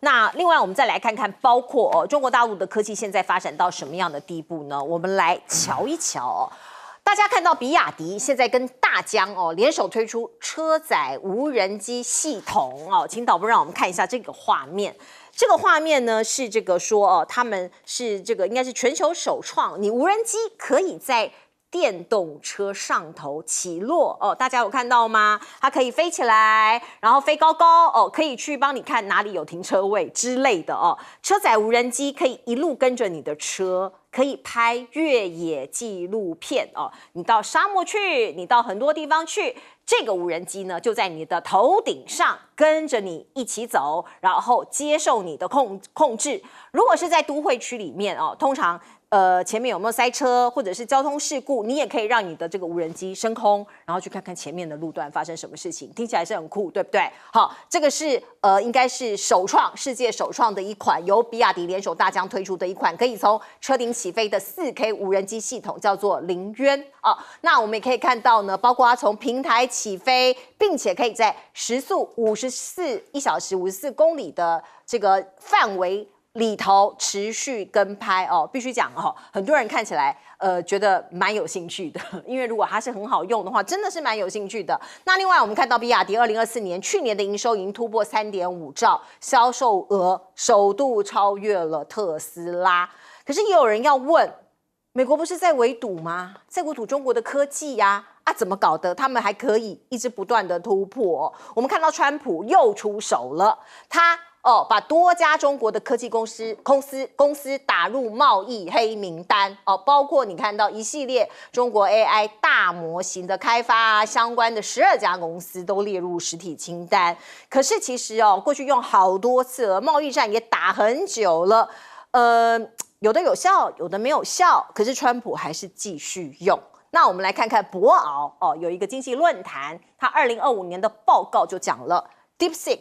那另外我们再来看看，包括中国大陆的科技现在发展到什么样的地步呢？我们来瞧一瞧大家看到比亚迪现在跟大疆联手推出车载无人机系统请导播让我们看一下这个画面。这个画面呢是这个说他们是这个应该是全球首创，你无人机可以在电动车上头起落大家有看到吗？它可以飞起来，然后飞高高可以去帮你看哪里有停车位之类的车载无人机可以一路跟着你的车，可以拍越野纪录片你到沙漠去，你到很多地方去，这个无人机呢就在你的头顶上跟着你一起走，然后接受你的控制。如果是在都会区里面通常前面有没有塞车或者是交通事故，你也可以让你的这个无人机升空，然后去看看前面的路段发生什么事情，听起来是很酷，对不对？好，这个是应该是世界首创的一款由比亚迪联手大疆推出的一款可以从车顶起飞的 4K 无人机系统，叫做凌渊那我们也可以看到呢，包括它从平台起飞，并且可以在时速1小时54公里的这个范围里头持续跟拍必须讲很多人看起来觉得蛮有兴趣的，因为如果它是很好用的话，真的是蛮有兴趣的。那另外我们看到比亚迪2024年去年的营收已经突破3.5兆，销售额首度超越了特斯拉。可是也有人要问，美国不是在围堵吗？在围堵中国的科技呀怎么搞的？他们还可以一直不断的突破我们看到川普又出手了，他把多家中国的科技公司打入贸易黑名单包括你看到一系列中国 AI 大模型的开发相关的12家公司都列入实体清单。可是其实过去用好多次了，贸易战也打很久了，有的有效，有的没有效，可是川普还是继续用。那我们来看看博鳌有一个经济论坛，它2025年的报告就讲了 DeepSeek。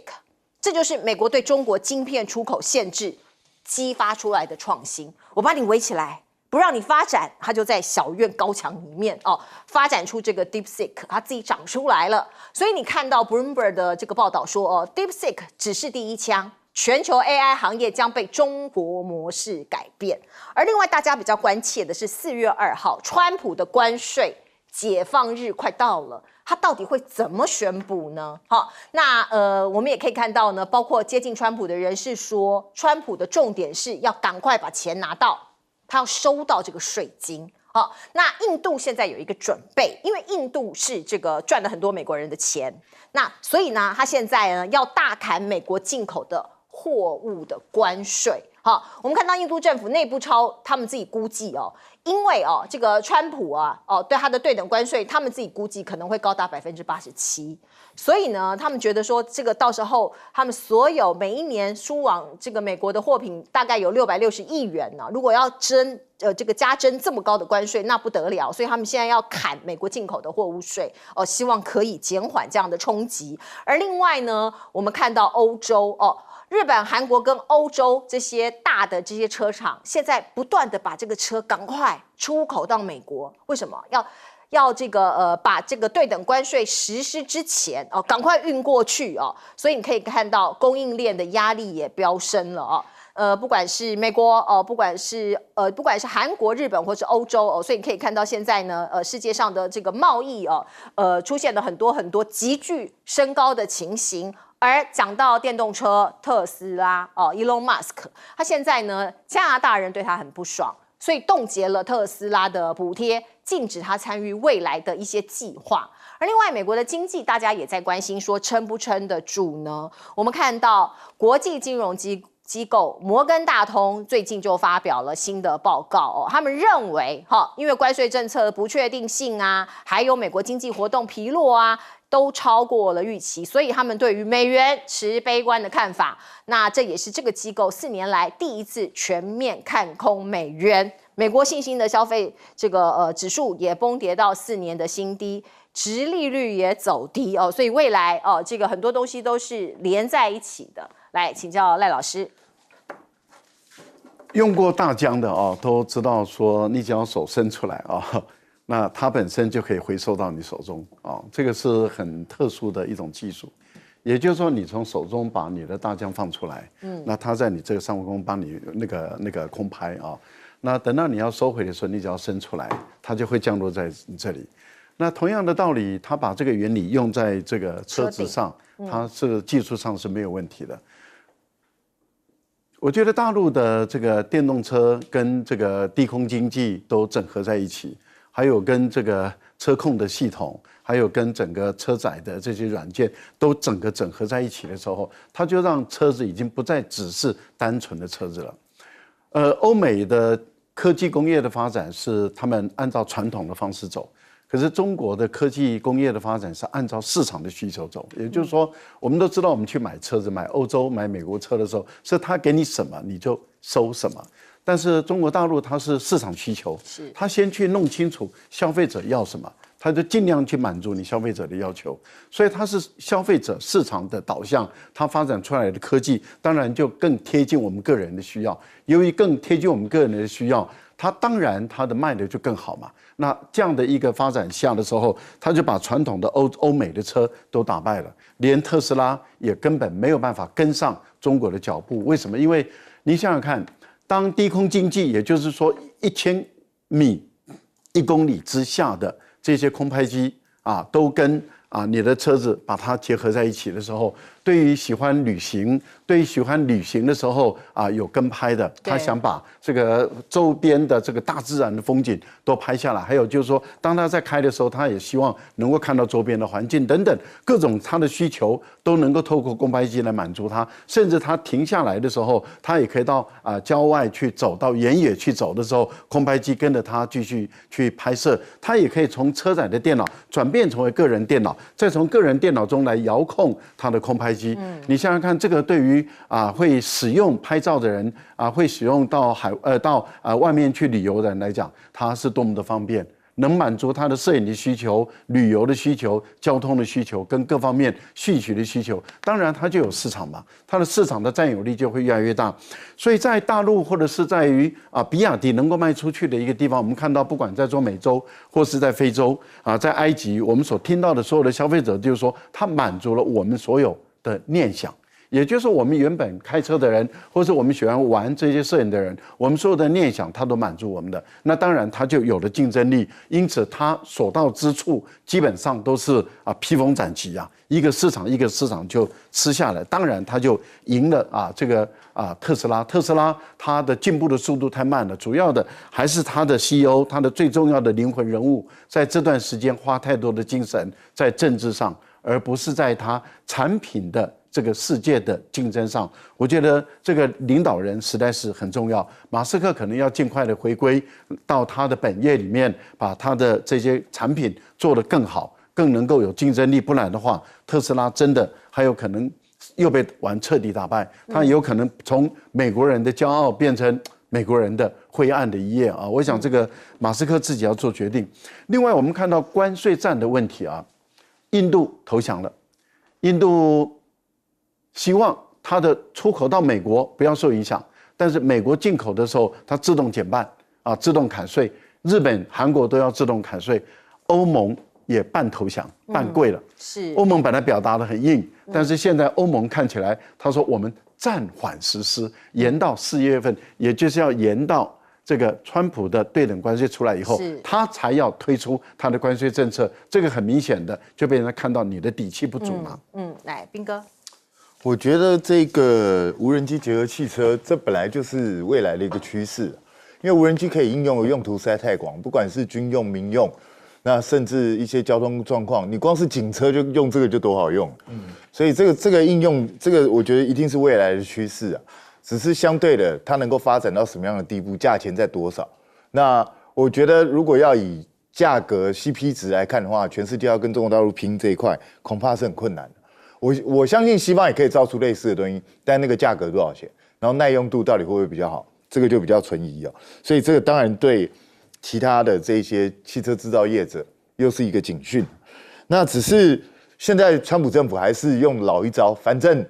这就是美国对中国晶片出口限制激发出来的创新。我把你围起来，不让你发展，它就在小院高墙里面发展出这个 DeepSeek， 它自己长出来了。所以你看到 Bloomberg 的这个报道说DeepSeek 只是第一枪，全球 AI 行业将被中国模式改变。而另外大家比较关切的是4月2号，川普的关税解放日快到了，他到底会怎么宣布呢？那我们也可以看到呢，包括接近川普的人士说，川普的重点是要赶快把钱拿到，他要收到这个税金。那印度现在有一个准备，因为印度是这个赚了很多美国人的钱，那所以呢，他现在呢要大砍美国进口的货物的关税。我们看到印度政府内部他们自己估计因为这个川普对他的对等关税，他们自己估计可能会高达87%，所以呢，他们觉得说这个到时候他们所有每一年输往这个美国的货品大概有660亿元呢，如果要这个加征这么高的关税，那不得了，所以他们现在要砍美国进口的货物税希望可以减缓这样的冲击。而另外呢，我们看到欧洲日本、韩国跟欧洲这些大的这些车厂，现在不断的把这个车赶快出口到美国。为什么要这个把这个对等关税实施之前赶快运过去所以你可以看到供应链的压力也飙升了不管是美国不管是韩国、日本或是欧洲所以你可以看到现在呢世界上的这个贸易出现了很多很多急剧升高的情形。而讲到电动车，特斯拉Elon Musk， 他现在呢，加拿大人对他很不爽，所以冻结了特斯拉的补贴，禁止他参与未来的一些计划。而另外，美国的经济大家也在关心，说撑不撑得住呢？我们看到国际金融机构摩根大通最近就发表了新的报告他们认为因为关税政策的不确定性还有美国经济活动疲弱都超过了预期，所以他们对于美元持悲观的看法。那这也是这个机构4年来第一次全面看空美元。美国信心的消费这个指数也崩跌到4年的新低，殖利率也走低所以未来这个很多东西都是连在一起的。来请教赖老师。用过大疆的都知道说，你只要手伸出来那它本身就可以回收到你手中这个是很特殊的一种技术。也就是说，你从手中把你的大疆放出来，那它在你这个上空帮你那个空拍啊，那等到你要收回的时候，你只要伸出来，它就会降落在你这里。那同样的道理，它把这个原理用在这个车子上，它是技术上是没有问题的。我觉得大陆的这个电动车跟这个低空经济都整合在一起，还有跟这个车控的系统，还有跟整个车载的这些软件都整合在一起的时候，它就让车子已经不再只是单纯的车子了。欧美的科技工业的发展是他们按照传统的方式走。可是中国的科技工业的发展是按照市场的需求走，也就是说，我们都知道，我们去买车子，买欧洲、买美国车的时候，是他给你什么你就收什么。但是中国大陆它是市场需求，他先去弄清楚消费者要什么，他就尽量去满足你消费者的要求。所以它是消费者市场的导向，它发展出来的科技当然就更贴近我们个人的需要。由于更贴近我们个人的需要，它当然它的卖的就更好嘛。那这样的一个发展下的时候，他就把传统的欧美的车都打败了，连特斯拉也根本没有办法跟上中国的脚步。为什么？因为你想想看，当低空经济，也就是说1000米1公里之下的这些空拍机啊，都跟你的车子把它结合在一起的时候，对于喜欢旅行的时候有跟拍的，他想把这个周边的这个大自然的风景都拍下来。还有就是说，当他在开的时候，他也希望能够看到周边的环境等等各种他的需求都能够透过空拍机来满足他。甚至他停下来的时候，他也可以到郊外去走，到原野去走的时候，空拍机跟着他继续去拍摄。他也可以从车载的电脑转变成为个人电脑，再从个人电脑中来遥控他的空拍机。你想想看，这个对于会使用拍照的人会使用到外面去旅游的人来讲，它是多么的方便，能满足他的摄影的需求、旅游的需求、交通的需求跟各方面续取的需求。当然，它就有市场嘛，它的市场的占有力就会越来越大。所以在大陆或者是在于比亚迪能够卖出去的一个地方，我们看到不管在中美洲或是在非洲在埃及，我们所听到的所有的消费者就是说，它满足了我们所有的念想。也就是我们原本开车的人，或是我们喜欢玩这些摄影的人，我们所有的念想，它都满足我们的。那当然，它就有了竞争力。因此，它所到之处，基本上都是披风斩棘一个市场一个市场就吃下来。当然，它就赢了这个特斯拉。特斯拉它的进步的速度太慢了，主要的还是它的 CEO， 它的最重要的灵魂人物，在这段时间花太多的精神在政治上，而不是在它产品的这个世界的竞争上。我觉得这个领导人实在是很重要。马斯克可能要尽快的回归到他的本业里面，把他的这些产品做得更好，更能够有竞争力。不然的话，特斯拉真的还有可能又被玩彻底打败，他有可能从美国人的骄傲变成美国人的灰暗的一页我想这个马斯克自己要做决定。另外，我们看到关税战的问题印度投降了，印度希望它的出口到美国不要受影响，但是美国进口的时候，它自动减半自动砍税。日本、韩国都要自动砍税，欧盟也半投降，半跪了。是欧盟本来表达得很硬，但是现在欧盟看起来，他说我们暂缓实施，延到4月份，也就是要延到这个川普的对等关税出来以后，他才要推出他的关税政策。这个很明显的就被人家看到你的底气不足嘛。来，彬哥。我觉得这个无人机结合汽车，这本来就是未来的一个趋势。因为无人机可以应用的用途实在太广，不管是军用、民用，那甚至一些交通状况，你光是警车就用这个就多好用。所以这个应用，这个我觉得一定是未来的趋势只是相对的，它能够发展到什么样的地步，价钱在多少。那我觉得如果要以价格 CP 值来看的话，全世界要跟中国大陆拼这一块，恐怕是很困难的。我相信西方也可以造出类似的东西，但那个价格多少钱，然后耐用度到底会不会比较好，这个就比较存疑所以这个当然对其他的这些汽车制造业者又是一个警讯。那只是现在川普政府还是用老一招，反正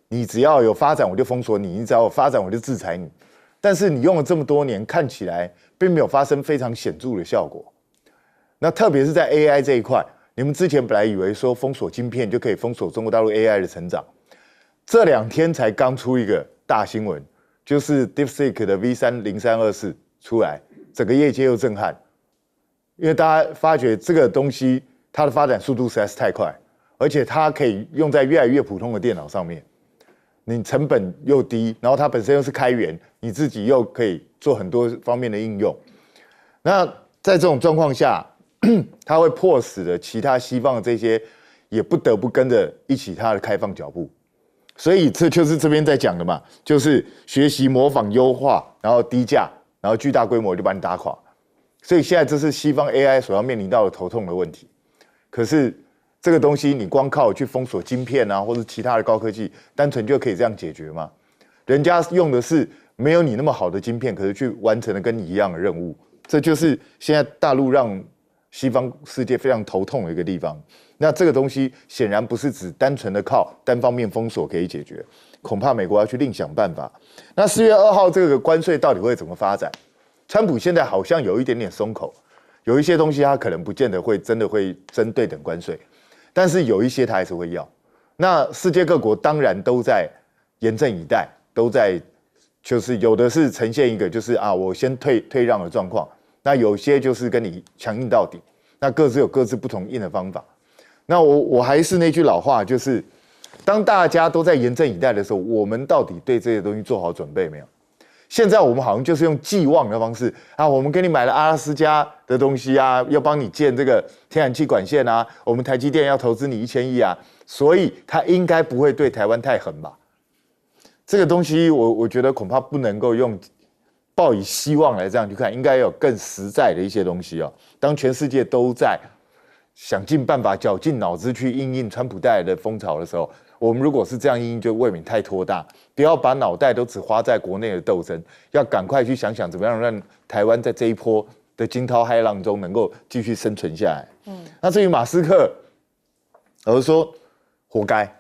你只要有发展我就封锁你，你只要有发展我就制裁你。但是你用了这么多年，看起来并没有发生非常显著的效果。那特别是在 AI 这一块，你们之前本来以为说封锁晶片就可以封锁中国大陆 AI 的成长，这2天才刚出一个大新闻，就是 DeepSeek 的 V30324出来，整个业界又震撼，因为大家发觉这个东西它的发展速度实在是太快，而且它可以用在越来越普通的电脑上面，你成本又低，然后它本身又是开源，你自己又可以做很多方面的应用。那在这种状况下，它会迫使了其他西方的这些也不得不跟着一起它的开放脚步，所以这就是这边在讲的嘛，就是学习模仿优化，然后低价，然后巨大规模就把你打垮。所以现在这是西方 AI 所要面临到的头痛的问题。可是这个东西你光靠去封锁晶片啊，或者其他的高科技，单纯就可以这样解决吗？人家用的是没有你那么好的晶片，可是去完成了跟你一样的任务。这就是现在大陆让西方世界非常头痛的一个地方。那这个东西显然不是只单纯的靠单方面封锁可以解决，恐怕美国要去另想办法。那4月2号这个关税到底会怎么发展？川普现在好像有一点点松口，有一些东西他可能不见得会真的会征对等关税，但是有一些他还是会要。那世界各国当然都在严阵以待，都在就是有的是呈现一个就是我先退让的状况，那有些就是跟你强硬到底，那各自有各自不同硬的方法。那我还是那句老话，就是当大家都在严阵以待的时候，我们到底对这些东西做好准备没有？现在我们好像就是用寄望的方式我们给你买了阿拉斯加的东西啊，要帮你建这个天然气管线啊，我们台积电要投资你1000亿啊，所以它应该不会对台湾太狠吧？这个东西我觉得恐怕不能够用抱以希望来这样去看，应该有更实在的一些东西当全世界都在想尽办法、绞尽脑汁去因应川普带来的风潮的时候，我们如果是这样因应，就未免太拖大。不要把脑袋都只花在国内的斗争，要赶快去想想怎么样让台湾在这一波的惊涛骇浪中能够继续生存下来。那至于马斯克，我是说活该。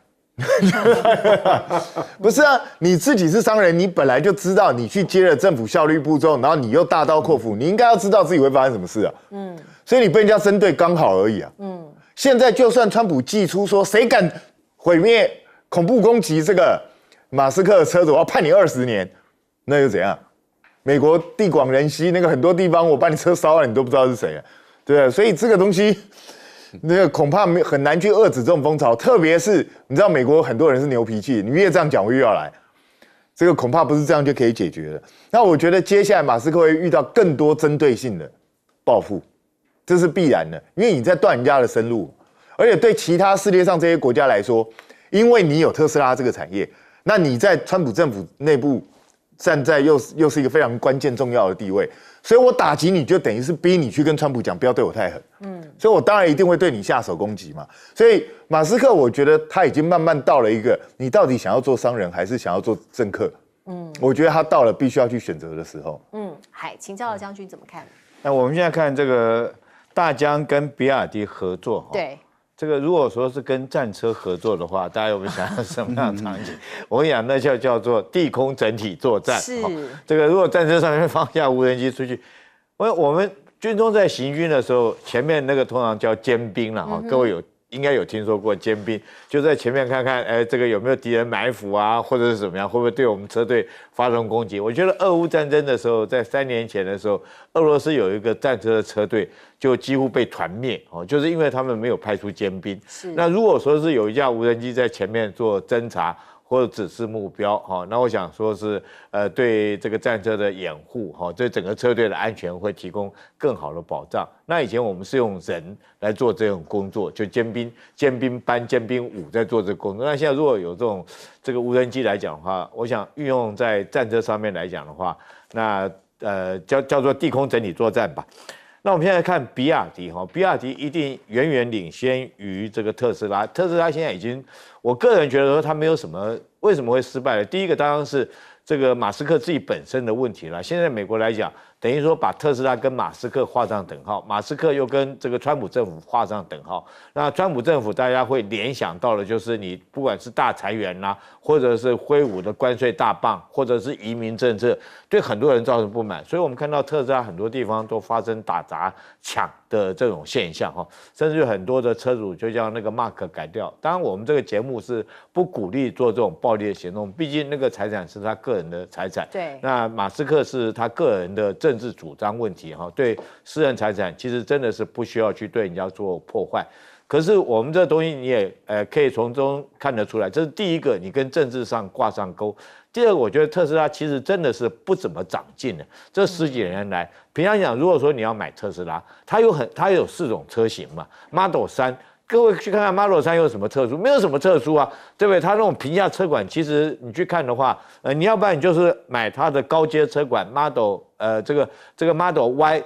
不是你自己是商人，你本来就知道你去接了政府效率部之后，然后你又大刀阔斧，你应该要知道自己会发生什么事所以你被人家针对刚好而已现在就算川普祭出说谁敢毁灭恐怖攻击这个马斯克的车子，我要判你20年，那又怎样？美国地广人稀，那个很多地方我把你车烧了，你都不知道是谁对不对？所以这个东西。那个恐怕很难去遏制这种风潮，特别是你知道美国很多人是牛脾气，你越这样讲我越要来，这个恐怕不是这样就可以解决的。那我觉得接下来马斯克会遇到更多针对性的报复，这是必然的，因为你在断人家的生路，而且对其他世界上这些国家来说，因为你有特斯拉这个产业，那你在川普政府内部站在又是一个非常关键重要的地位。所以我打击你就等于是逼你去跟川普讲不要对我太狠，所以我当然一定会对你下手攻击嘛。所以马斯克我觉得他已经慢慢到了一个你到底想要做商人还是想要做政客，我觉得他到了必须要去选择的时候。请教将军怎么看？那我们现在看这个大疆跟比亚迪合作，对。这个如果说是跟战车合作的话，大家有没有想到什么样的场景？我跟你讲，那叫做地空整体作战。是这个如果战车上面放下无人机出去，我们军中在行军的时候，前面那个通常叫尖兵了各位应该有听说过尖兵，就在前面看看，这个有没有敌人埋伏啊，或者是怎么样，会不会对我们车队发动攻击？我觉得俄乌战争的时候，在3年前的时候，俄罗斯有一个战车的车队就几乎被团灭就是因为他们没有派出尖兵。那如果说是有一架无人机在前面做侦察或者指示目标那我想说是对这个战车的掩护对整个车队的安全会提供更好的保障。那以前我们是用人来做这种工作，就尖兵班、尖兵伍在做这个工作。那现在如果有这个无人机来讲的话，我想运用在战车上面来讲的话，那叫做地空整体作战吧。那我们现在看比亚迪比亚迪一定远远领先于这个特斯拉。特斯拉现在已经，我个人觉得说它没有什么，为什么会失败呢？第一个当然是这个马斯克自己本身的问题了。现在美国来讲，等于说把特斯拉跟马斯克画上等号，马斯克又跟这个川普政府画上等号。那川普政府大家会联想到的就是你不管是大裁员啦，或者是挥舞的关税大棒，或者是移民政策，对很多人造成不满。所以我们看到特斯拉很多地方都发生打砸抢的这种现象哈，甚至很多的车主就将那个 mark 改掉。当然，我们这个节目是不鼓励做这种暴力的行动，毕竟那个财产是他个人的财产。对。那马斯克是他个人的政治主张问题哈，对私人财产其实真的是不需要去对人家做破坏。可是我们这东西你也可以从中看得出来，这是第一个，你跟政治上挂上钩。第二个，我觉得特斯拉其实真的是不怎么长进的。这10几年来，平常讲，如果说你要买特斯拉，它有4种车型嘛 ，Model 3。各位去看看 Model 3有什么特殊？没有什么特殊啊，对不对？它那种平价车款，其实你去看的话，你要不然你就是买它的高阶车款 Model 这个 Model Y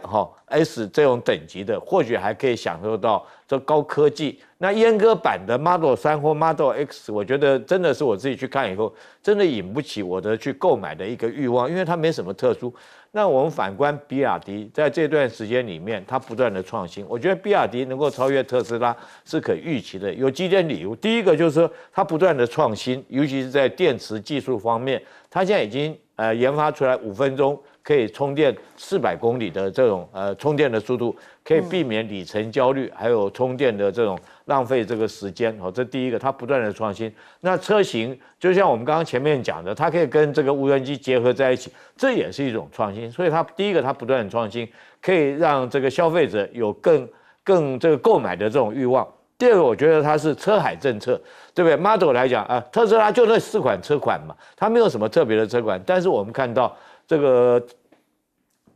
S 这种等级的，或许还可以享受到这高科技。那阉割版的 Model 3或 Model X， 我觉得真的是我自己去看以后，真的引不起我的去购买的一个欲望，因为它没什么特殊。那我们反观比亚迪，在这段时间里面，它不断的创新，我觉得比亚迪能够超越特斯拉是可预期的，有几点理由。第一个就是说，它不断的创新，尤其是在电池技术方面，它现在已经研发出来5分钟可以充电400公里的这种充电的速度，可以避免里程焦虑，还有充电的这种浪费这个时间。这第一个，它不断的创新。那车型就像我们刚刚前面讲的，它可以跟这个无人机结合在一起，这也是一种创新。所以它第一个，它不断的创新，可以让这个消费者有更这个购买的这种欲望。第二个，我觉得它是车海政策，对不对 ？Model 来讲特斯拉就那4款车款嘛，它没有什么特别的车款，但是我们看到这个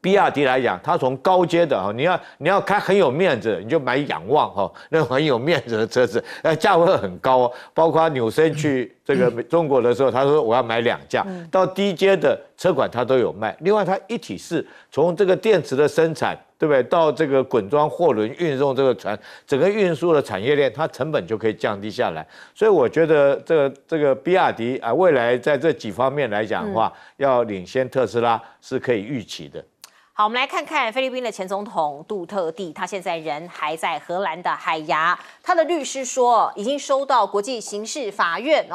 比亚迪来讲，它从高阶的你要开很有面子，你就买仰望那种很有面子的车子，价位很高哦。包括纽森去这个中国的时候，他说我要买2架，到低阶的车款它都有卖。另外，它一体式从这个电池的生产，对不对？到这个滚装货轮运送这个船，整个运输的产业链，它成本就可以降低下来。所以我觉得这个比亚迪未来在这几方面来讲的话，要领先特斯拉是可以预期的。好，我们来看看菲律宾的前总统杜特地，他现在人还在荷兰的海牙。他的律师说，已经收到国际刑事法院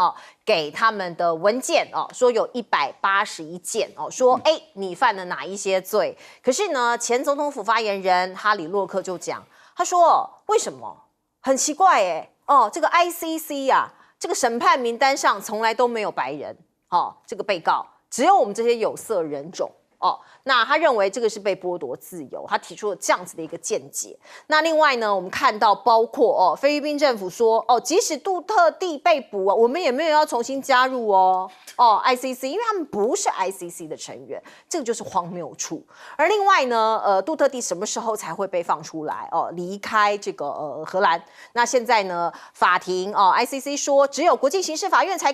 给他们的文件说有181件说你犯了哪一些罪。可是呢，前总统府发言人哈里洛克就讲，他说为什么？很奇怪这个 ICC 这个审判名单上从来都没有白人这个被告，只有我们这些有色人种。那他认为这个是被剥夺自由，他提出了这样子的一个见解。那另外呢，我们看到包括菲律宾政府说即使杜特地被捕我们也没有要重新加入ICC， 因为他们不是 ICC 的成员，这个就是荒谬处。而另外呢，杜特地什么时候才会被放出来离开这个荷兰？那现在呢，法庭ICC 说只有国际刑事法院才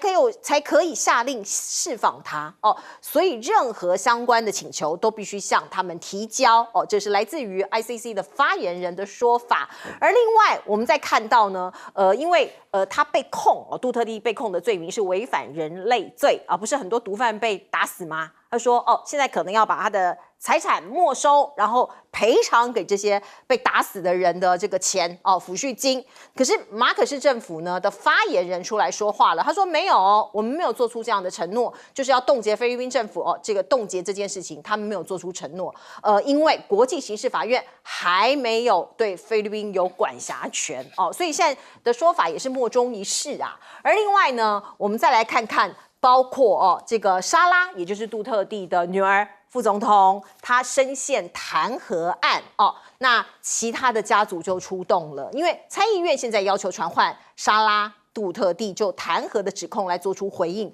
可以下令释放他所以任何相关的请求都必须向他们提交这是来自于 ICC 的发言人的说法。而另外我们再看到呢，因为他被控杜特地被控的罪名是违反人类罪不是很多毒贩被打死吗？他说现在可能要把他的财产没收，然后赔偿给这些被打死的人的这个钱抚恤金。可是马可仕政府呢的发言人出来说话了，他说没有我们没有做出这样的承诺，就是要冻结菲律宾政府这个冻结这件事情，他们没有做出承诺。因为国际刑事法院还没有对菲律宾有管辖权所以现在的说法也是莫衷一是而另外呢，我们再来看看。包括这个莎拉，也就是杜特地的女儿，副总统，她深陷弹劾案那其他的家族就出动了，因为参议院现在要求传唤莎拉杜特地就弹劾的指控来做出回应。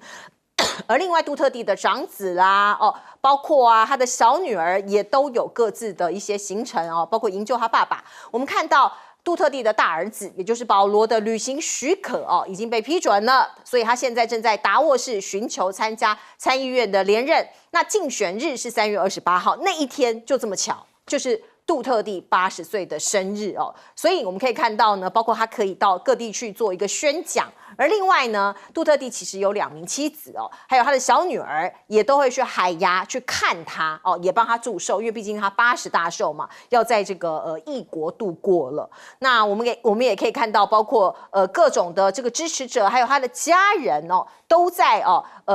而另外杜特地的长子啦包括他的小女儿也都有各自的一些行程包括营救他爸爸。我们看到杜特地的大儿子，也就是保罗的旅行许可已经被批准了，所以他现在正在达沃市寻求参加参议院的连任。那竞选日是3月28号，那一天就这么巧，就是杜特地80岁的生日所以我们可以看到呢，包括他可以到各地去做一个宣讲，而另外呢，杜特地其实有2名妻子哦，还有他的小女儿也都会去海牙去看他哦，也帮他祝寿，因为毕竟他80大寿嘛，要在这个异国度过了。那我们也可以看到，包括各种的这个支持者，还有他的家人哦，都在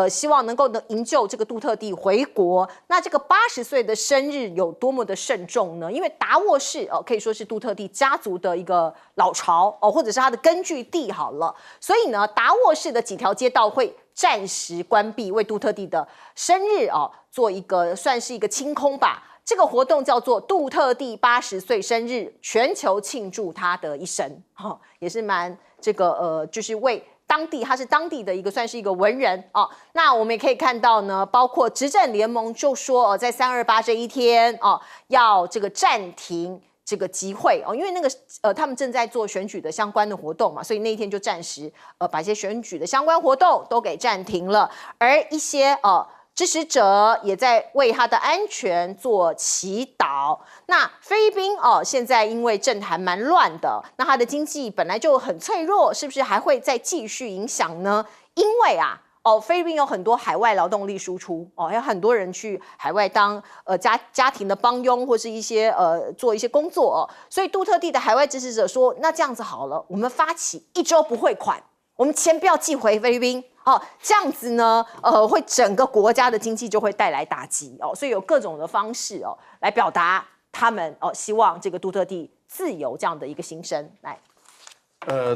希望能营救这个杜特地回国。那这个80岁的生日有多么的慎重呢？因为达沃市可以说是杜特地家族的一个老巢或者是他的根据地好了，所以呢，达沃市的几条街道会暂时关闭，为杜特地的生日做一个算是一个清空吧。这个活动叫做杜特地80岁生日，全球庆祝他的一生，也是蛮这个就是为当地，他是当地的一个算是一个文人啊。那我们也可以看到呢，包括执政联盟就说在328这一天要这个暂停这个集会因为那个他们正在做选举的相关的活动嘛，所以那一天就暂时把一些选举的相关活动都给暂停了，而一些支持者也在为他的安全做祈祷。那菲律宾现在因为政坛蛮乱的，那他的经济本来就很脆弱，是不是还会再继续影响呢？因为菲律宾有很多海外劳动力输出有很多人去海外当家庭的帮佣，或是一些做一些工作所以杜特地的海外支持者说，那这样子好了，我们发起1周不汇款，我们钱不要寄回菲律宾这样子呢会整个国家的经济就会带来打击所以有各种的方式来表达他们希望这个杜特地自由这样的一个心声来。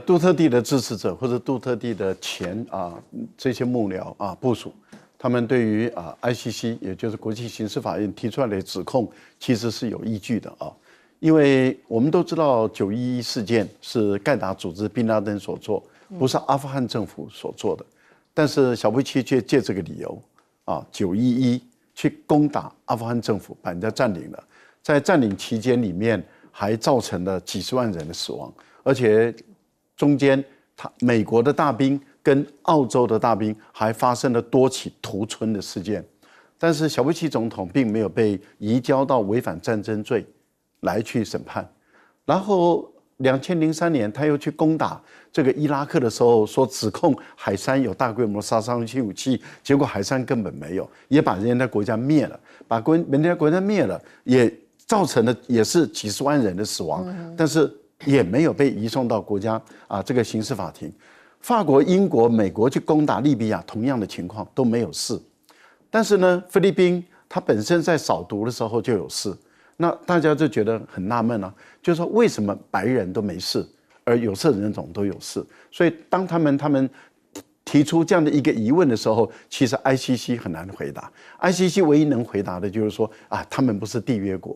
杜特地的支持者或者杜特地的这些幕僚部属，他们对于ICC 也就是国际刑事法院提出来的指控，其实是有依据的因为我们都知道911事件是盖达组织宾拉登所做，不是阿富汗政府所做的，但是小布希却借这个理由911去攻打阿富汗政府，把人家占领了，在占领期间里面还造成了几十万人的死亡，而且中间，美国的大兵跟澳洲的大兵还发生了多起屠村的事件，但是小布希总统并没有被移交到违反战争罪来去审判。然后2003年他又去攻打这个伊拉克的时候，说指控海珊有大规模杀伤性武器，结果海珊根本没有，也把人家国家灭了，把人家国家灭了，也造成了也是几十万人的死亡，但是也没有被移送到国家这个刑事法庭。法国、英国、美国去攻打利比亚，同样的情况都没有事。但是呢，菲律宾它本身在扫毒的时候就有事，那大家就觉得很纳闷就是说为什么白人都没事，而有色人种都有事？所以当他们提出这样的一个疑问的时候，其实 ICC 很难回答。ICC 唯一能回答的就是说他们不是缔约国。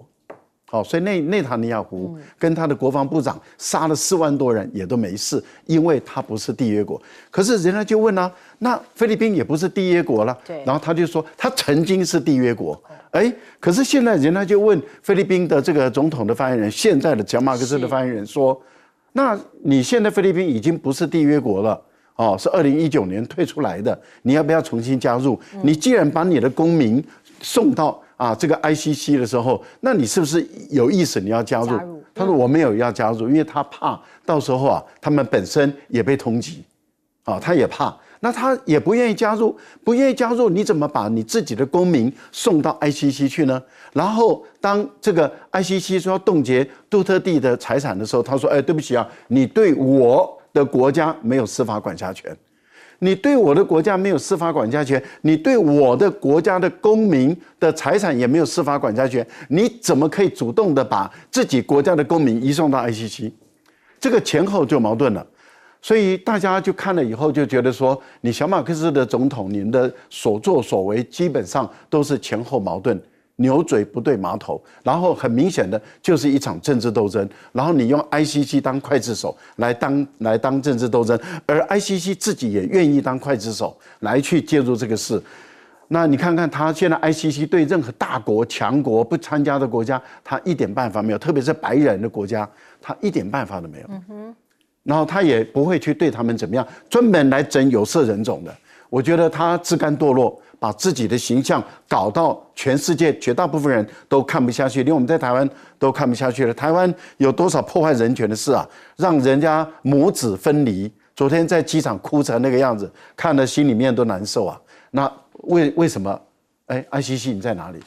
所以内塔尼亚胡跟他的国防部长杀了4万多人也都没事，因为他不是缔约国。可是人家就问那菲律宾也不是缔约国了，然后他就说他曾经是缔约国，可是现在人家就问菲律宾的这个总统的发言人，现在的蒋马克思的发言人说，那你现在菲律宾已经不是缔约国了。是2019年退出来的，你要不要重新加入？你既然把你的公民送到这个 ICC 的时候，那你是不是有意思你要加入？他说我没有要加入，因为他怕到时候他们本身也被通缉，他也怕，那他也不愿意加入，你怎么把你自己的公民送到 ICC 去呢？然后当这个 ICC 说要冻结杜特地的财产的时候，他说对不起你对我的国家没有司法管辖权，你对我的国家没有司法管辖权，你对我的国家的公民的财产也没有司法管辖权，你怎么可以主动的把自己国家的公民移送到 ICC？ 这个前后就矛盾了。所以大家就看了以后就觉得说，你小马克思的总统，您的所作所为基本上都是前后矛盾，牛嘴不对马头，然后很明显的就是一场政治斗争，然后你用 ICC 当刽子手来当政治斗争，而 ICC 自己也愿意当刽子手来去介入这个事。那你看看他现在 ICC 对任何大国、强国不参加的国家，他一点办法没有，特别是白人的国家，他一点办法都没有。然后他也不会去对他们怎么样，专门来整有色人种的。我觉得他自甘堕落，把自己的形象搞到全世界绝大部分人都看不下去，连我们在台湾都看不下去了。台湾有多少破坏人权的事让人家母子分离，昨天在机场哭成那个样子，看了心里面都难受啊。那为什么？ICC 你在哪里？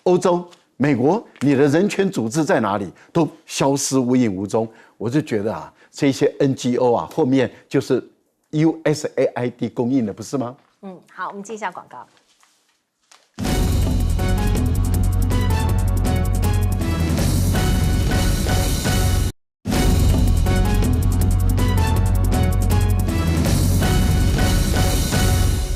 欧洲、美国，你的人权组织在哪里？都消失无影无踪。我就觉得啊，这些 NGO 啊，后面就是 USAID 供应的，不是吗？好，我们接一下广告。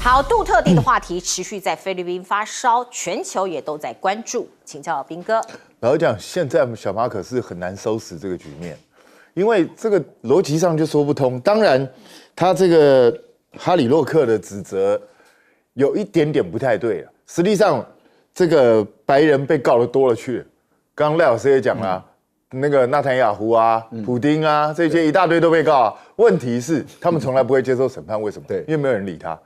好，杜特地的话题持续在菲律宾发烧，全球也都在关注。请教彬哥。老实讲，现在小马可是很难收拾这个局面，因为这个逻辑上就说不通。当然，他这个哈里洛克的指责有一点点不太对了。实际上，这个白人被告的多了去了。刚刚赖老师也讲了，那个纳坦雅胡啊、普丁啊，这些一大堆都被告啊。问题是，他们从来不会接受审判，为什么？对，因为没有人理他。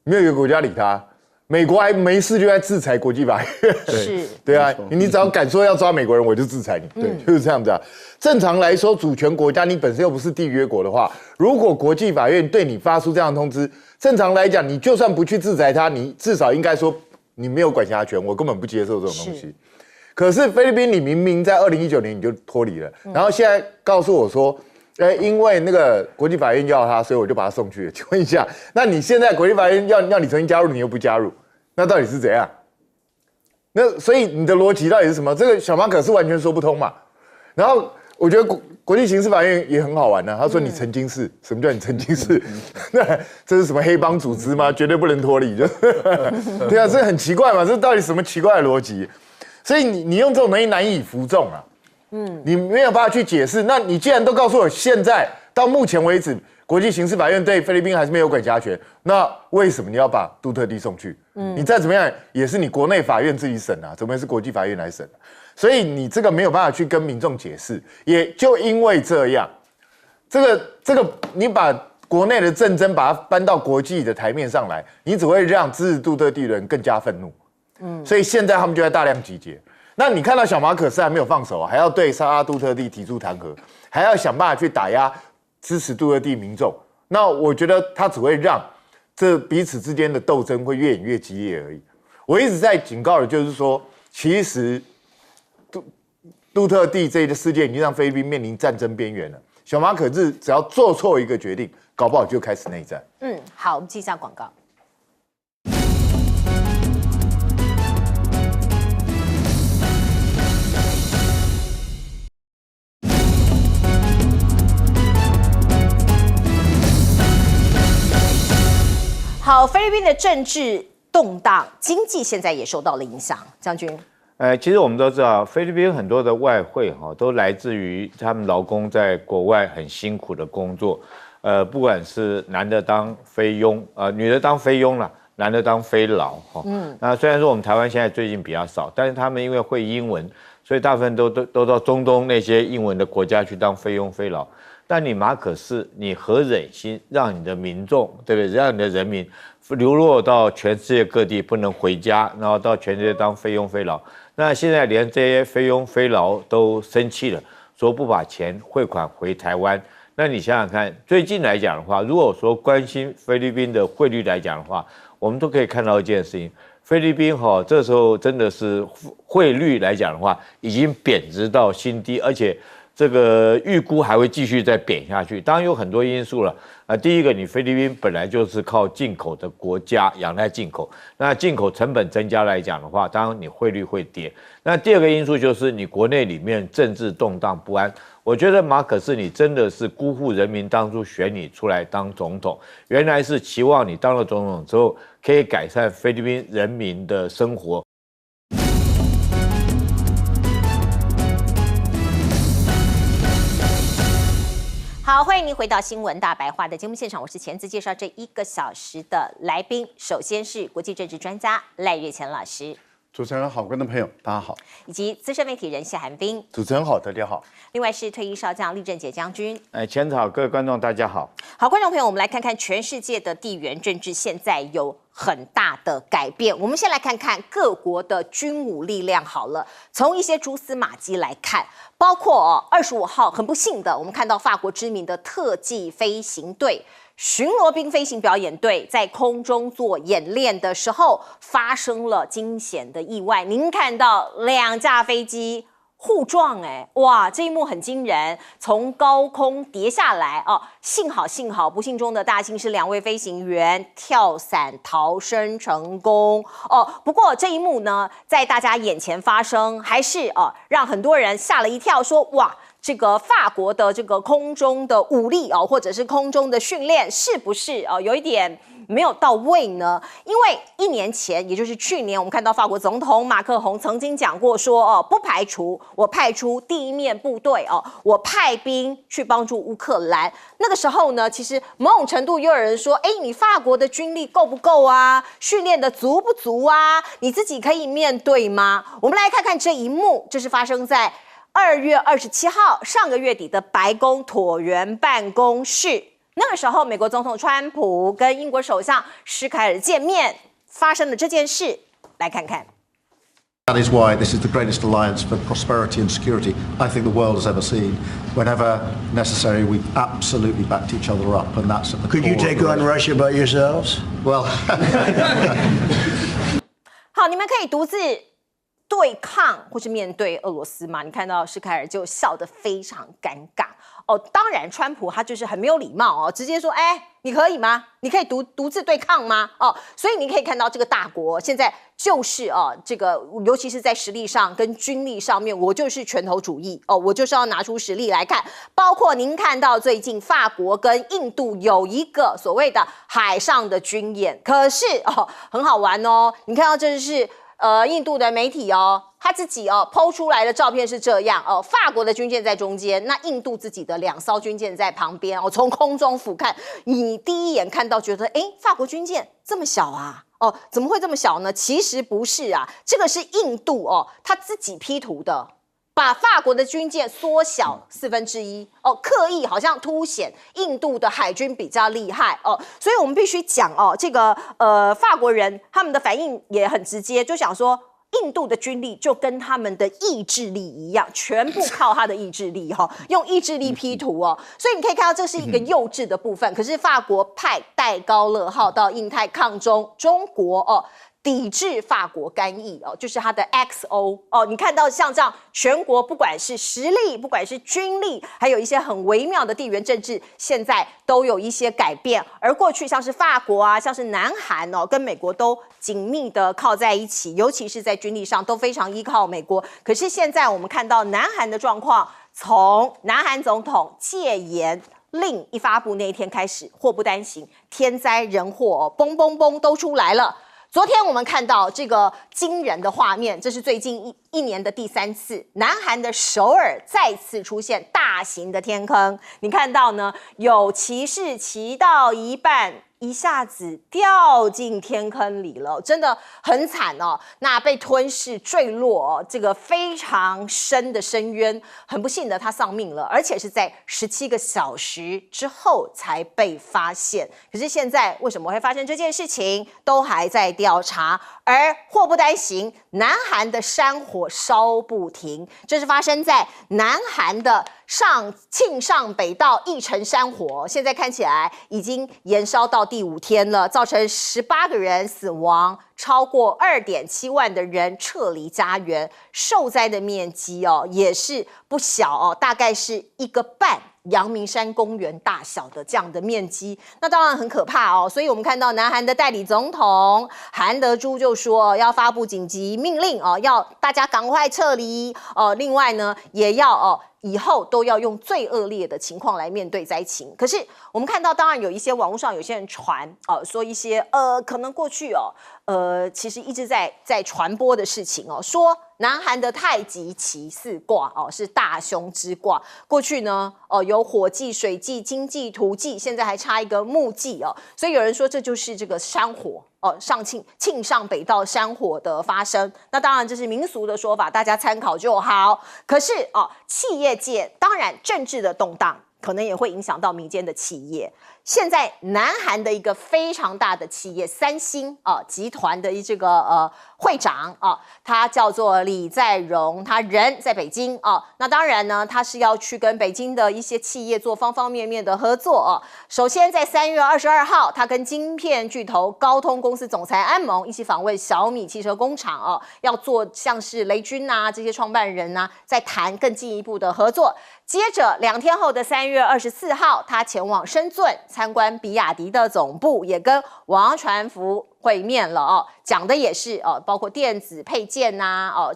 没有一个国家理他。美国还没事就在制裁国际法院。是，对啊，你只要敢说要抓美国人，我就制裁你。对，就是这样子啊。正常来说，主权国家你本身又不是缔约国的话，如果国际法院对你发出这样的通知，正常来讲，你就算不去制裁他，你至少应该说你没有管辖权，我根本不接受这种东西。可是菲律宾，你明明在2019年你就脱离了，然后现在告诉我说，因为那个国际法院要他，所以我就把他送去了。请问一下，那你现在国际法院要你重新加入，你又不加入，那到底是怎样？那所以你的逻辑到底是什么？这个小马可是完全说不通嘛。然后我觉得国际刑事法院也很好玩呢、他说你曾经是，什么叫你曾经是？那这是什么黑帮组织吗？绝对不能脱离，就对啊，这很奇怪嘛，这到底什么奇怪的逻辑？所以你用这种东西难以服众啊。你没有办法去解释。那你既然都告诉我，现在到目前为止，国际刑事法院对菲律宾还是没有管辖权，那为什么你要把杜特地送去？你再怎么样也是你国内法院自己审啊，怎么会是国际法院来审？所以你这个没有办法去跟民众解释。也就因为这样，这个你把国内的政争把它搬到国际的台面上来，你只会让支持杜特地的人更加愤怒。所以现在他们就在大量集结。那你看到小马可斯还没有放手，还要对沙拉杜特地提出弹劾，还要想办法去打压支持杜特地民众。那我觉得他只会让这彼此之间的斗争会越演越激烈而已。我一直在警告的就是说，其实杜特地这个事件已经让菲律宾面临战争边缘了。小马可斯只要做错一个决定，搞不好就开始内战。好，我们接一下广告。好，菲律宾的政治动荡，经济现在也受到了影响。将军，其实我们都知道，菲律宾很多的外汇都来自于他们劳工在国外很辛苦的工作，不管是男的当菲佣，女的当菲佣啦，男的当菲劳那虽然说我们台湾现在最近比较少，但是他们因为会英文，所以大部分都到中东那些英文的国家去当菲佣菲劳。但你马可斯，你何忍心让你的民众，对不对？让你的人民流落到全世界各地，不能回家，然后到全世界当菲佣菲劳。那现在连这些菲佣菲劳都生气了，说不把钱汇款回台湾。那你想想看，最近来讲的话，如果说关心菲律宾的汇率来讲的话，我们都可以看到一件事情：菲律宾这时候真的是汇率来讲的话，已经贬值到新低，而且这个预估还会继续再贬下去。当然有很多因素了。第一个，你菲律宾本来就是靠进口的国家，仰赖进口，那进口成本增加来讲的话，当然你汇率会跌。那第二个因素就是你国内里面政治动荡不安。我觉得马可斯你真的是辜负人民当初选你出来当总统，原来是期望你当了总统之后可以改善菲律宾人民的生活。好，欢迎您回到新闻大白话的节目现场，我是钳子，介绍这1个小时的来宾。首先是国际政治专家赖岳乾老师，主持人好，观众朋友大家好，以及资深媒体人谢寒冰，主持人好，大家好。另外是退役少将厉正杰将军。钳子好，各位观众大家好。好，观众朋友，我们来看看全世界的地缘政治现在有很大的改变。我们先来看看各国的军武力量好了，从一些蛛丝马迹来看，包括25号很不幸的，我们看到法国知名的特技飞行队。巡逻兵飞行表演队在空中做演练的时候，发生了惊险的意外。您看到2架飞机互撞，哇，这一幕很惊人，从高空跌下来哦。幸好，不幸中的大幸是2位飞行员跳伞逃生成功哦。不过这一幕呢，在大家眼前发生，还是让很多人吓了一跳，说哇。这个法国的这个空中的武力或者是空中的训练，是不是有一点没有到位呢？因为1年前，也就是去年，我们看到法国总统马克宏曾经讲过说，不排除我派出第一面部队我派兵去帮助乌克兰。那个时候呢，其实某种程度又有人说，你法国的军力够不够啊？训练的足不足啊？你自己可以面对吗？我们来看看这一幕，这是发生在2月27号，上个月底的白宫椭圆办公室，那个时候，美国总统川普跟英国首相施凯尔见面，发生了这件事，来看看。That is why this is the greatest alliance for prosperity and security I think the world has ever seen. Whenever necessary, we absolutely backed each other up, and that's at the core. Could you take on Russia by yourselves? Well, 好，你们可以独自对抗或是面对俄罗斯嘛？你看到施凯尔就笑得非常尴尬当然，川普他就是很没有礼貌直接说，你可以吗？你可以独自对抗吗？所以你可以看到这个大国现在就是这个尤其是在实力上跟军力上面，我就是拳头主义我就是要拿出实力来看。包括您看到最近法国跟印度有一个所谓的海上的军演，可是很好玩你看到这是。印度的媒体他自己PO 出来的照片是这样法国的军舰在中间，那印度自己的2艘军舰在旁边从空中俯瞰，你第一眼看到觉得法国军舰这么小啊怎么会这么小呢？其实不是啊，这个是印度他自己 P 图的。把法国的军舰缩小1/4刻意好像凸显印度的海军比较厉害所以我们必须讲这个法国人他们的反应也很直接，就想说印度的军力就跟他们的意志力一样，全部靠他的意志力用意志力 P 图所以你可以看到这是一个幼稚的部分。可是法国派戴高乐号到印太抗中，中国抵制法国干预就是它的 XO 你看到像这样全国不管是实力，不管是军力，还有一些很微妙的地缘政治，现在都有一些改变。而过去像是法国啊，像是南韩跟美国都紧密的靠在一起，尤其是在军力上都非常依靠美国。可是现在我们看到南韩的状况，从南韩总统戒严令一发布那一天开始，祸不单行，天灾人祸嘣嘣嘣都出来了。昨天我们看到这个惊人的画面，这是最近一年的第3次，南韩的首尔再次出现大型的天坑。你看到呢，有骑士骑到一半，一下子掉进天坑里了，真的很惨那被吞噬坠落这个非常深的深渊，很不幸的他丧命了，而且是在17个小时之后才被发现。可是现在为什么会发生这件事情，都还在调查。而祸不单行，南韩的山火烧不停，这是发生在南韩的庆尚北道义城山火，现在看起来已经延烧到第5天了，造成18个人死亡，超过2.7万的人撤离家园，受灾的面积也是不小大概是1个半阳明山公园大小的这样的面积，那当然很可怕所以我们看到南韩的代理总统韩德洙就说要发布紧急命令要大家赶快撤离另外呢也要以后都要用最恶劣的情况来面对灾情。可是我们看到，当然有一些网络上有些人传说一些可能过去其实一直在传播的事情说南韩的太极旗4卦是大凶之卦。过去呢有火忌、水忌、金忌、土忌，现在还差一个木忌所以有人说这就是这个山火庆尚北道山火的发生。那当然这是民俗的说法，大家参考就好。可是企业界当然政治的动荡，可能也会影响到民间的企业。现在南韩的一个非常大的企业三星集团的这个会长他叫做李在镕，他人在北京那当然呢，他是要去跟北京的一些企业做方方面面的合作首先在3月22号，他跟晶片巨头高通公司总裁安盟一起访问小米汽车工厂要做像是雷军这些创办人在谈更进一步的合作。接着2天后的3月24号，他前往深圳参观比亚迪的总部，也跟王传福会面了讲的也是包括电子配件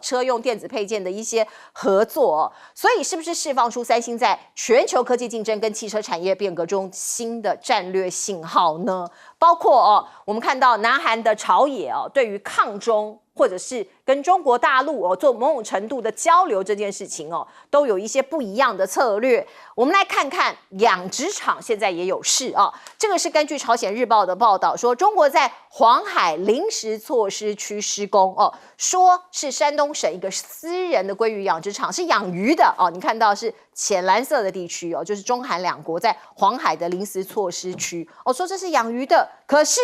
车用电子配件的一些合作所以是不是释放出三星在全球科技竞争跟汽车产业变革中新的战略信号呢？包括我们看到南韩的朝野对于抗中或者是跟中国大陆做某种程度的交流这件事情都有一些不一样的策略。我们来看看养殖场现在也有事这个是根据朝鲜日报的报道说，中国在黄海临时措施区施工说是山东省一个私人的鲑鱼养殖场，是养鱼的你看到是浅蓝色的地区就是中韩两国在黄海的临时措施区说这是养鱼的，可是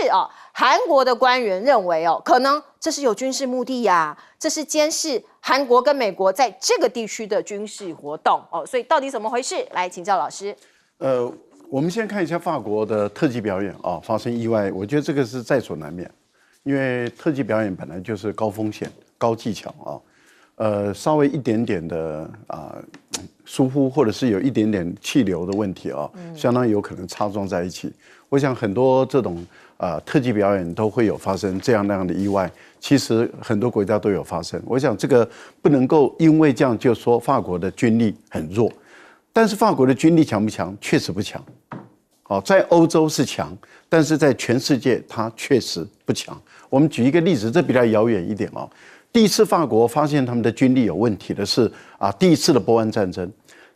韩国的官员认为可能这是有军事目的呀，这是监视韩国跟美国在这个地区的军事活动所以到底怎么回事？来请教老师。我们先看一下法国的特技表演发生意外，我觉得这个是在所难免，因为特技表演本来就是高风险、高技巧稍微一点点的疏忽，或者是有一点点气流的问题相当有可能擦撞在一起。我想很多这种特技表演都会有发生这样那样的意外，其实很多国家都有发生。我想这个不能够因为这样就说法国的军力很弱，但是法国的军力强不强？确实不强。在欧洲是强，但是在全世界它确实不强。我们举一个例子，这比较遥远一点第一次法国发现他们的军力有问题的是第一次的波湾战争。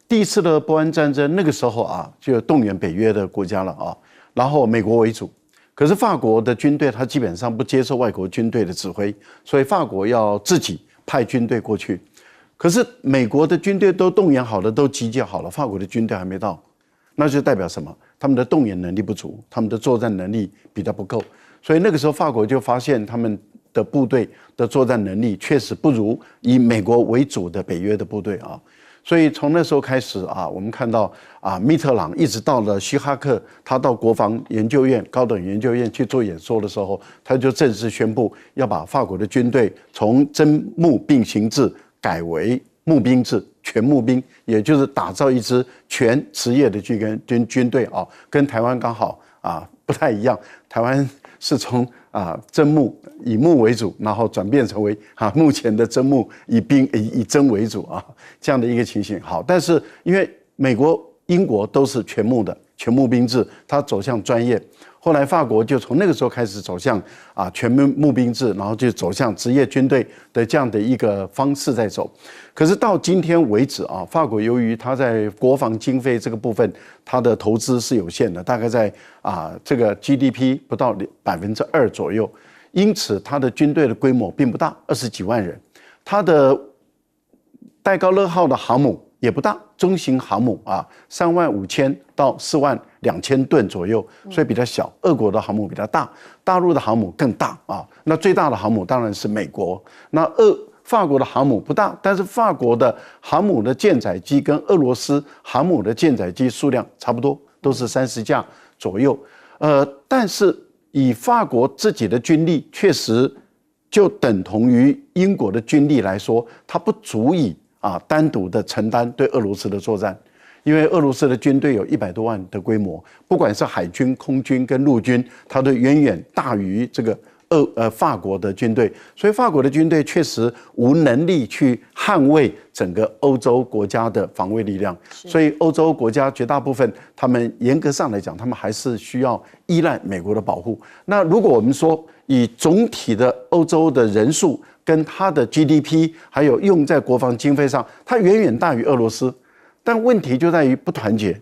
第一次的波湾战争那个时候就动员北约的国家了然后美国为主。可是法国的军队它基本上不接受外国军队的指挥，所以法国要自己派军队过去。可是美国的军队都动员好了，都集结好了，法国的军队还没到，那就代表什么？他们的动员能力不足，他们的作战能力比较不够。所以那个时候法国就发现他们的部队的作战能力确实不如以美国为主的北约的部队所以从那时候开始我们看到密特朗一直到了希哈克，他到国防研究院、高等研究院去做演说的时候，他就正式宣布要把法国的军队从征募并行制改为募兵制，全募兵，也就是打造一支全职业的军队跟台湾刚好不太一样。台湾是从征募以募为主，然后转变成为目前的征募以征为主这样的一个情形。好，但是因为美国、英国都是全募的全募兵制，它走向专业。后来法国就从那个时候开始走向全募兵制，然后就走向职业军队的这样的一个方式在走。可是到今天为止法国由于它在国防经费这个部分，它的投资是有限的，大概在这个 GDP 不到2%左右，因此它的军队的规模并不大，20几万人。它的戴高乐号的航母也不大，中型航母35000到42000吨左右，所以比较小。俄国的航母比较大，大陆的航母更大那最大的航母当然是美国。那法国的航母不大，但是法国的航母的舰载机跟俄罗斯航母的舰载机数量差不多，都是30架左右。但是以法国自己的军力，确实就等同于英国的军力来说，它不足以单独的承担对俄罗斯的作战，因为俄罗斯的军队有100多万的规模，不管是海军、空军跟陆军，它都远远大于这个法国的军队，所以法国的军队确实无能力去捍卫整个欧洲国家的防卫力量，所以欧洲国家绝大部分，他们严格上来讲，他们还是需要依赖美国的保护。那如果我们说以总体的欧洲的人数跟它的 GDP， 还有用在国防经费上，它远远大于俄罗斯，但问题就在于不团结，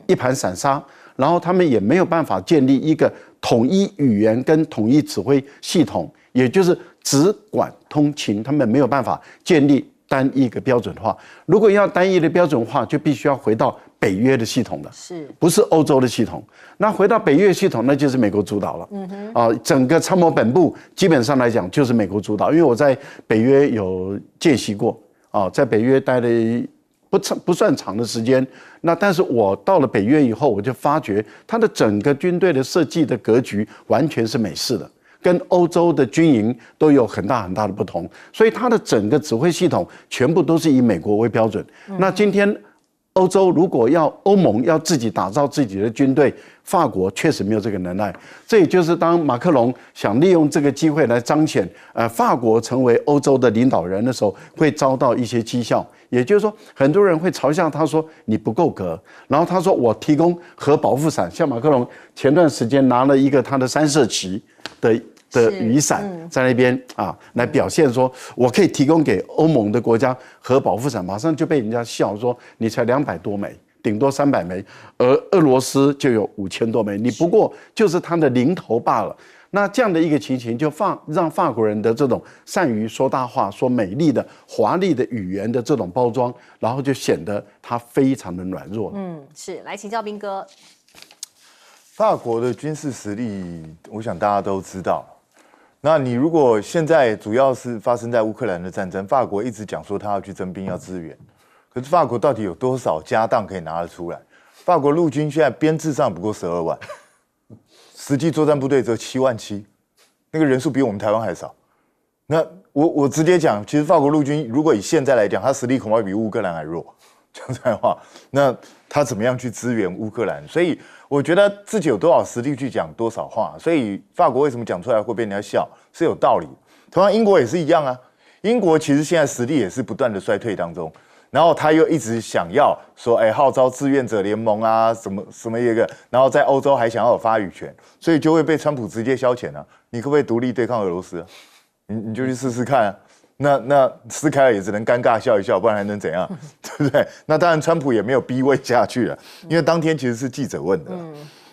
一盘散沙，然后他们也没有办法建立一个统一语言跟统一指挥系统，也就是只管通勤，他们没有办法建立单一个标准化。如果要单一的标准化，就必须要回到北约的系统了，不是欧洲的系统？那回到北约系统，那就是美国主导了。整个参谋本部基本上来讲就是美国主导，因为我在北约有见习过，在北约待了不算长的时间。那但是我到了北约以后，我就发觉它的整个军队的设计的格局完全是美式的。跟欧洲的军营都有很大的不同，所以它的整个指挥系统全部都是以美国为标准。那今天欧洲如果欧盟要自己打造自己的军队，法国确实没有这个能耐。这也就是当马克龙想利用这个机会来彰显法国成为欧洲的领导人的时候，会遭到一些讥笑。也就是说，很多人会嘲笑他说你不够格，然后他说我提供核保护伞，像马克龙前段时间拿了一个他的3色旗的雨伞在那边来表现说我可以提供给欧盟的国家核保护伞，马上就被人家笑说你才200多枚，顶多300枚，而俄罗斯就有5000多枚，你不过就是他的零头罢了。那这样的一个情形，就让法国人的这种善于说大话、说美丽的、华丽的语言的这种包装，然后就显得他非常的软弱。是来请教彬哥。法国的军事实力，我想大家都知道。那你如果现在主要是发生在乌克兰的战争，法国一直讲说他要去征兵要支援，可是法国到底有多少家当可以拿得出来？法国陆军现在编制上不过12万。实际作战部队只有7万7，那个人数比我们台湾还少。那我直接讲，其实法国陆军如果以现在来讲，他实力恐怕比乌克兰还弱。讲实在话，那他怎么样去支援乌克兰？所以我觉得自己有多少实力去讲多少话。所以法国为什么讲出来会被人家笑，是有道理。同样，英国也是一样啊。英国其实现在实力也是不断的衰退当中。然后他又一直想要说，号召志愿者联盟啊，什么一个，然后在欧洲还想要有发语权，所以就会被川普直接消遣啊。你可不可以独立对抗俄罗斯啊？你就去试试看啊。那斯凯尔也只能尴尬笑一笑，不然还能怎样？对不对？那当然，川普也没有逼问下去了，因为当天其实是记者问的。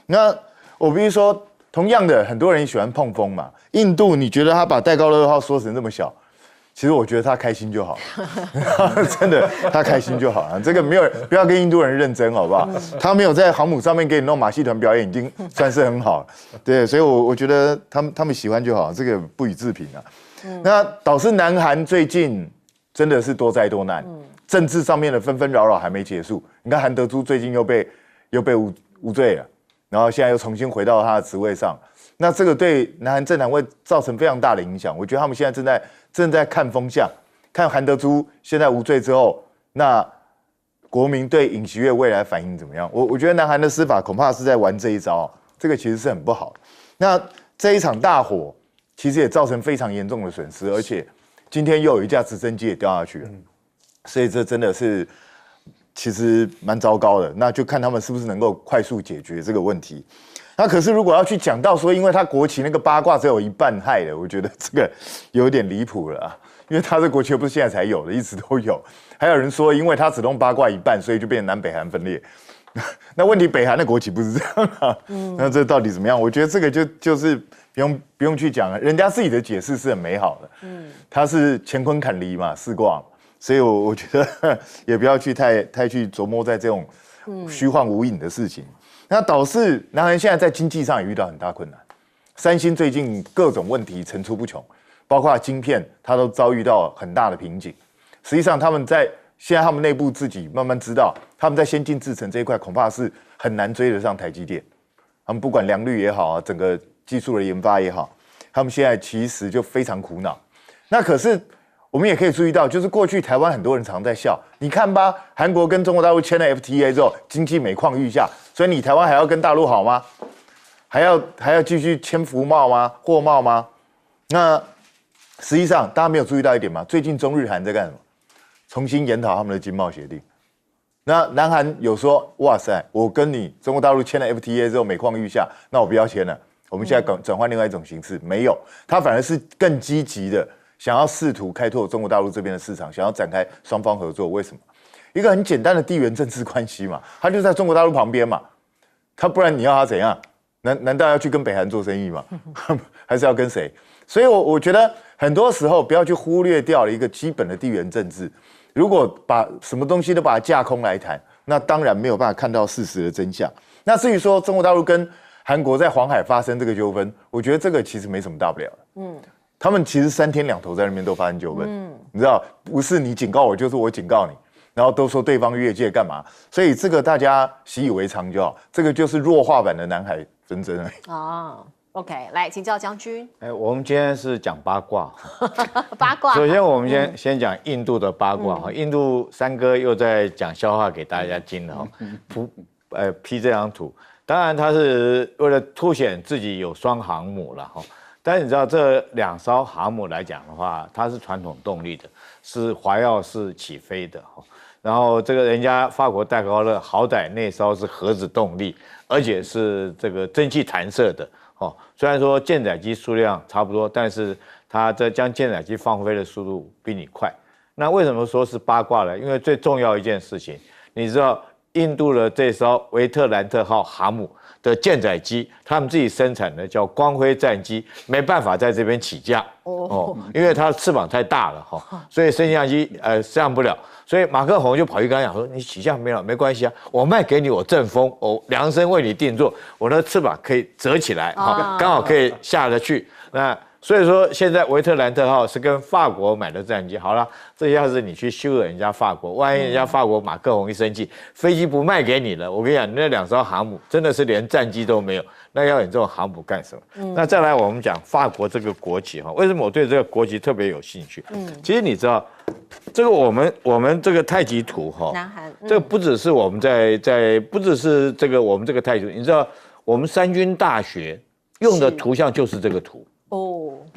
那我必须说，同样的，很多人喜欢碰风嘛。印度，你觉得他把戴高乐2号缩成这么小？其实我觉得他开心就好，真的，他开心就好了。这个没有，不要跟印度人认真，好不好？他没有在航母上面给你弄马戏团表演，已经算是很好了。对，所以我觉得他们喜欢就好，这个不予置评啊。那导致南韩最近真的是多灾多难，政治上面的纷纷扰扰还没结束。你看韩德洙最近又被无罪了，然后现在又重新回到他的职位上。那这个对南韩政坛会造成非常大的影响。我觉得他们现在正在看风向，看韩德洙现在无罪之后，那国民对尹锡悦未来反应怎么样？我觉得南韩的司法恐怕是在玩这一招，这个其实是很不好的。那这一场大火其实也造成非常严重的损失，而且今天又有一架直升机也掉下去了，所以这真的是其实蛮糟糕的。那就看他们是不是能够快速解决这个问题。那可是如果要去讲到说，因为他国旗那个八卦只有一半害的，我觉得这个有点离谱了啊。因为他这国旗不是现在才有的，一直都有。还有人说，因为他只弄八卦一半，所以就变成南北韩分裂。那问题，北韩的国旗不是这样啊？那这到底怎么样？我觉得这个就是不用去讲了，人家自己的解释是很美好的。他是乾坤坎离嘛，四卦嘛，所以我觉得也不要去太去琢磨在这种虚幻无影的事情。那导致南韩现在在经济上也遇到很大困难，三星最近各种问题层出不穷，包括晶片，它都遭遇到很大的瓶颈。实际上，现在他们内部自己慢慢知道，他们在先进制程这一块恐怕是很难追得上台积电。他们不管良率也好啊，整个技术的研发也好，他们现在其实就非常苦恼。那可是我们也可以注意到，就是过去台湾很多人常在笑，你看吧，韩国跟中国大陆签了 FTA 之后，经济每况愈下，所以你台湾还要跟大陆好吗？还要继续签服贸吗？货贸吗？那实际上大家没有注意到一点吗？最近中日韩在干什么？重新研讨他们的经贸协定。那南韩有说，哇塞，我跟你中国大陆签了 FTA 之后每况愈下，那我不要签了，我们现在转换另外一种形式。没有，他反而是更积极的想要试图开拓中国大陆这边的市场，想要展开双方合作。为什么？一个很简单的地缘政治关系嘛，他就在中国大陆旁边嘛，他不然你要他怎样？难道要去跟北韩做生意吗？还是要跟谁？所以我觉得很多时候不要去忽略掉了一个基本的地缘政治。如果把什么东西都把它架空来谈，那当然没有办法看到事实的真相。那至于说中国大陆跟韩国在黄海发生这个纠纷，我觉得这个其实没什么大不了的。他们其实3天2头在那边都发生纠纷，你知道，不是你警告我，就是我警告你，然后都说对方越界干嘛，所以这个大家习以为常就好，这个就是弱化版的南海纷争而已。哦，OK， 来请教将军。我们今天是讲八卦，八卦。首先我们先讲印度的八卦哈，印度三哥又在讲笑话给大家听了哈，批这张图，当然他是为了凸显自己有双航母了哈。但是你知道这2艘航母来讲的话，它是传统动力的，是滑跃式起飞的哈。然后这个人家法国戴高乐好歹那艘是核子动力，而且是这个蒸汽弹射的哦。虽然说舰载机数量差不多，但是它这将舰载机放飞的速度比你快。那为什么说是八卦呢？因为最重要一件事情，你知道印度的这艘维特兰特号航母的舰载机，他们自己生产的叫光辉战机，没办法在这边起降因为它的翅膀太大了所以升降机上不了，所以马克宏就跑去跟他讲说，你起降没关系啊，我卖给你，我正风，我量身为你定做，我的翅膀可以折起来刚好可以下得去。那所以说，现在维特兰特号是跟法国买的战机。好了，这要是你去羞辱人家法国，万一人家法国马克宏一生气，飞机不卖给你了，我跟你讲，那2艘航母真的是连战机都没有，那要你这种航母干什么？那再来我们讲法国这个国旗哈，为什么我对这个国旗特别有兴趣？其实你知道，这个我们这个太极图哈，南韩，这个不只是我们不只是这个我们这个太极图，你知道我们三军大学用的图像就是这个图。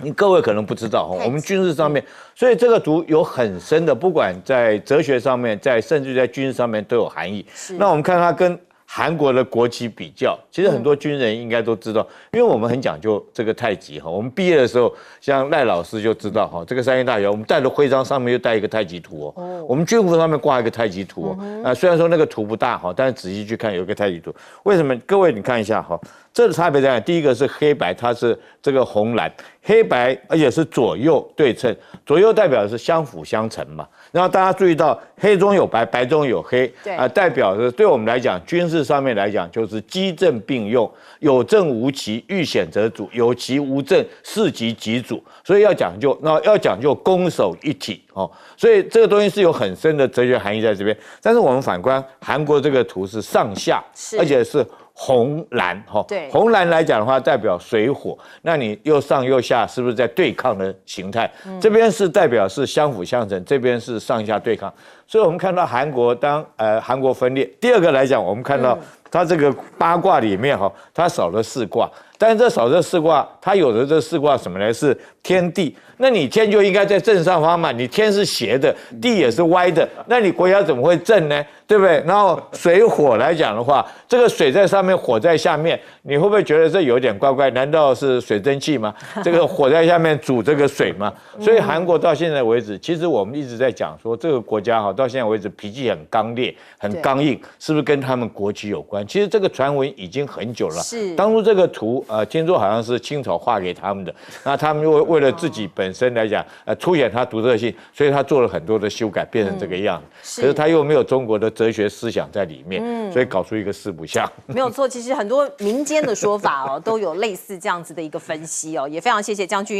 你各位可能不知道我们军事上面，所以这个图有很深的，不管在哲学上面，甚至在军事上面都有含义。那我们看它跟韩国的国旗比较，其实很多军人应该都知道，因为我们很讲究这个太极我们毕业的时候，像赖老师就知道这个三军大学，我们带的徽章上面就带一个太极图我们军服上面挂一个太极图虽然说那个图不大但是仔细去看有一个太极图。为什么？各位你看一下这个差别在哪？第一个是黑白，它是这个红蓝黑白，而且是左右对称，左右代表的是相辅相成嘛。然后大家注意到黑中有白，白中有黑，代表的对我们来讲，军事上面来讲就是机正并用，有正无奇，遇险则阻，有奇无正，事急即阻。所以要讲究攻守一体所以这个东西是有很深的哲学含义在这边。但是我们反观韩国这个图是上下，而且是红蓝红蓝来讲的话，代表水火，那你又上又下，是不是在对抗的形态？这边是代表是相辅相成，这边是上下对抗。所以我们看到韩国韩国分裂。第二个来讲，我们看到它这个八卦里面它少了4卦，但是这少这4卦，它有的这4卦什么呢？是天地。那你天就应该在正上方嘛，你天是斜的，地也是歪的，那你国家怎么会正呢？对不对？然后水火来讲的话，这个水在上面，火在下面，你会不会觉得这有点怪怪？难道是水蒸气吗？这个火在下面煮这个水吗？所以韩国到现在为止，其实我们一直在讲说，这个国家到现在为止脾气很刚烈、很刚硬，是不是跟他们国旗有关？其实这个传闻已经很久了。是当初这个图听说好像是清朝画给他们的，那他们为了自己本身来讲，凸显它独特性，所以他做了很多的修改，变成这个样子。可是他又没有中国的哲学思想在里面，所以搞出一个4不像。没有错，其实很多民间的说法都有类似这样子的一个分析也非常谢谢将军。